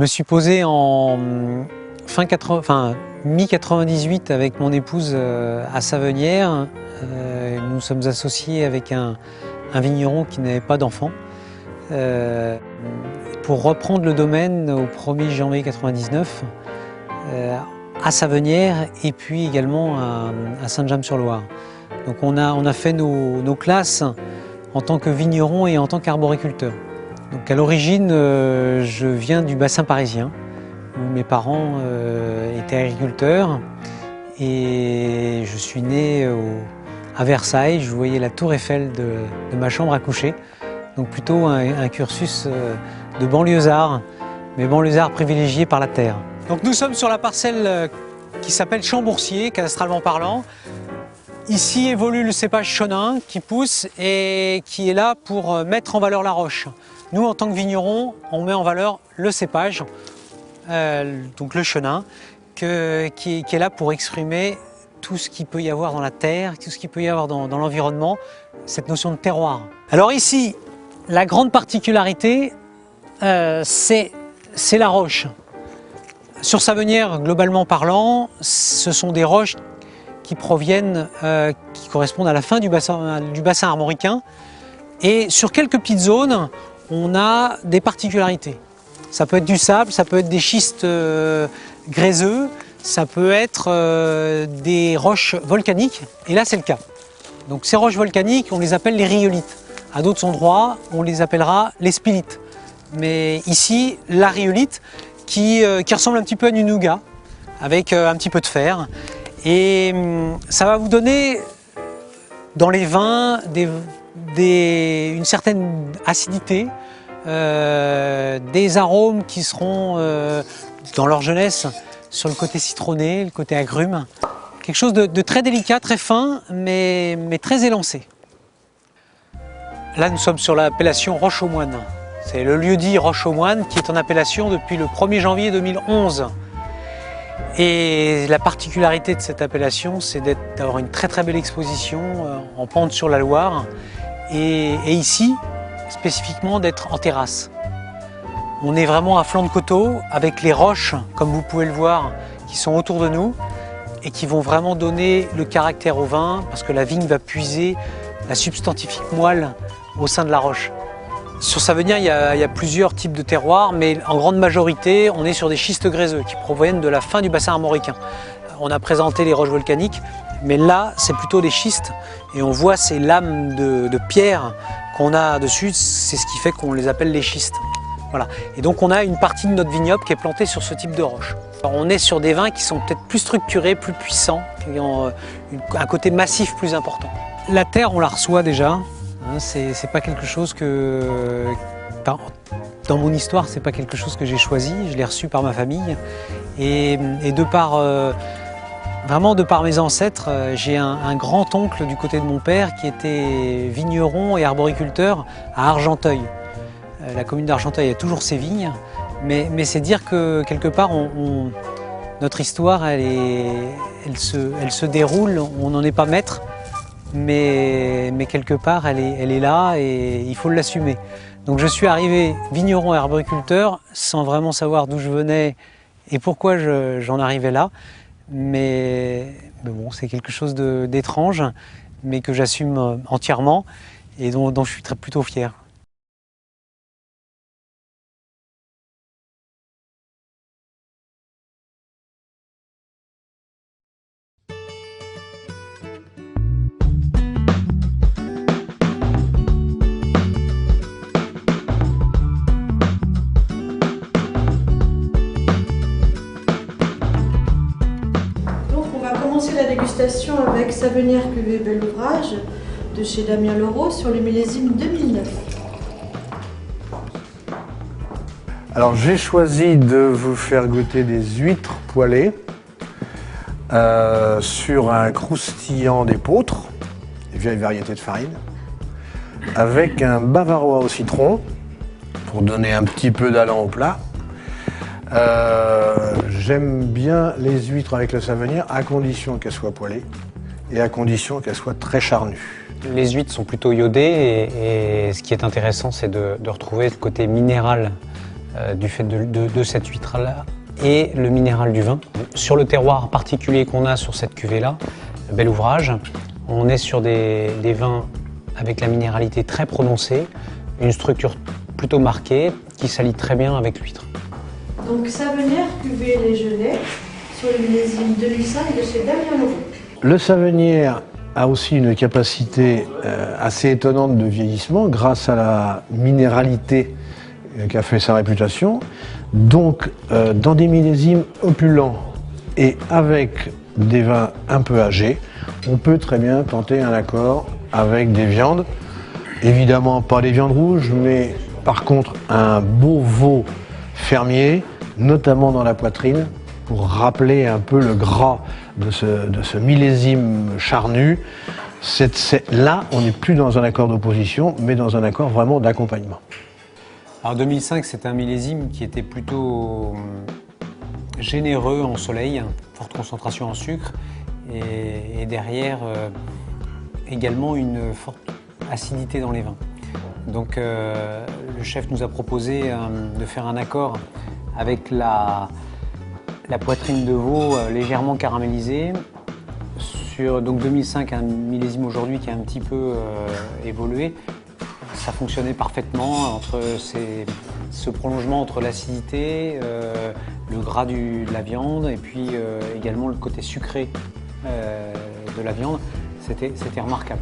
me suis posé en mi-98 avec mon épouse à Savenières. Nous sommes associés avec un vigneron qui n'avait pas d'enfant pour reprendre le domaine au 1er janvier 99 à Savenières et puis également à Saint-James-sur-Loire. Donc on a fait nos classes en tant que vigneron et en tant qu'arboriculteur. Donc à l'origine, je viens du bassin parisien, où mes parents étaient agriculteurs. Et je suis né à Versailles, je voyais la tour Eiffel de ma chambre à coucher. Donc plutôt un cursus de banlieusard, mais banlieusard privilégié par la terre. Donc nous sommes sur la parcelle qui s'appelle Chambourcier, cadastralement parlant. Ici évolue le cépage chenin qui pousse et qui est là pour mettre en valeur la roche. Nous, en tant que vignerons, on met en valeur le cépage, donc le chenin, qui est là pour exprimer tout ce qu'il peut y avoir dans la terre, tout ce qu'il peut y avoir dans l'environnement, cette notion de terroir. Alors ici, la grande particularité, c'est la roche. Sur Savenières, globalement parlant, ce sont des roches qui proviennent, qui correspondent à la fin du bassin armoricain. Et sur quelques petites zones, on a des particularités. Ça peut être du sable, ça peut être des schistes gréseux, ça peut être des roches volcaniques, et là c'est le cas. Donc ces roches volcaniques, on les appelle les rhyolites. À d'autres endroits, on les appellera les spilites. Mais ici, la rhyolite qui ressemble un petit peu à du nougat, avec un petit peu de fer. Et ça va vous donner dans les vins une certaine acidité, des arômes qui seront dans leur jeunesse sur le côté citronné, le côté agrume. Quelque chose de très délicat, très fin, mais très élancé. Là, nous sommes sur l'appellation Roche-aux-Moines. C'est le lieu-dit Roche-aux-Moines qui est en appellation depuis le 1er janvier 2011. Et la particularité de cette appellation, c'est d'avoir une très très belle exposition en pente sur la Loire et ici, spécifiquement d'être en terrasse. On est vraiment à flanc de coteau avec les roches, comme vous pouvez le voir, qui sont autour de nous et qui vont vraiment donner le caractère au vin parce que la vigne va puiser la substantifique moelle au sein de la roche. Sur Savenières, il y a plusieurs types de terroirs, mais en grande majorité, on est sur des schistes gréseux qui proviennent de la fin du bassin armoricain. On a présenté les roches volcaniques, mais là, c'est plutôt des schistes. Et on voit ces lames de pierre qu'on a dessus, c'est ce qui fait qu'on les appelle les schistes. Voilà. Et donc on a une partie de notre vignoble qui est plantée sur ce type de roche. Alors, on est sur des vins qui sont peut-être plus structurés, plus puissants, qui ont un côté massif plus important. La terre, on la reçoit déjà. C'est pas quelque chose que, dans mon histoire, c'est pas quelque chose que j'ai choisi, je l'ai reçu par ma famille. Et vraiment de par mes ancêtres, j'ai un grand-oncle du côté de mon père qui était vigneron et arboriculteur à Argenteuil. La commune d'Argenteuil a toujours ses vignes, mais c'est dire que quelque part, notre histoire, elle se déroule, on n'en est pas maître. Mais quelque part, elle est là et il faut l'assumer. Donc je suis arrivé vigneron et arboriculteur sans vraiment savoir d'où je venais et pourquoi j'en arrivais là. Mais bon, c'est quelque chose d'étrange, mais que j'assume entièrement et dont je suis plutôt fier. La dégustation avec Savenières Cuvée Bel Ouvrage de chez Damien Leroux sur le millésime 2009. Alors j'ai choisi de vous faire goûter des huîtres poêlées sur un croustillant d'épeautre, des vieilles variétés de farine, avec un bavarois au citron pour donner un petit peu d'allant au plat. J'aime bien les huîtres avec le Savenières à condition qu'elles soient poêlées et à condition qu'elles soient très charnues. Les huîtres sont plutôt iodées et ce qui est intéressant, c'est de retrouver le côté minéral du fait de cette huître-là et le minéral du vin. Sur le terroir particulier qu'on a sur cette cuvée-là, Bel Ouvrage, on est sur des vins avec la minéralité très prononcée, une structure plutôt marquée qui s'allie très bien avec l'huître. Donc Savenière, cuvée Les Genêts, sur le millésime 2005 de chez Damien Leroux. Le Savenière a aussi une capacité assez étonnante de vieillissement grâce à la minéralité qu'a fait sa réputation. Donc, dans des millésimes opulents et avec des vins un peu âgés, on peut très bien tenter un accord avec des viandes. Évidemment, pas les viandes rouges, mais par contre, un beau veau fermier, notamment dans la poitrine, pour rappeler un peu le gras de ce millésime charnu. Là, on n'est plus dans un accord d'opposition, mais dans un accord vraiment d'accompagnement. Alors 2005, c'est un millésime qui était plutôt généreux en soleil, forte concentration en sucre, et derrière également une forte acidité dans les vins. Donc le chef nous a proposé de faire un accord avec la poitrine de veau légèrement caramélisée. Sur donc 2005, un millésime aujourd'hui qui a un petit peu évolué. Ça fonctionnait parfaitement entre ce prolongement entre l'acidité, le gras de la viande et puis également le côté sucré de la viande. C'était remarquable.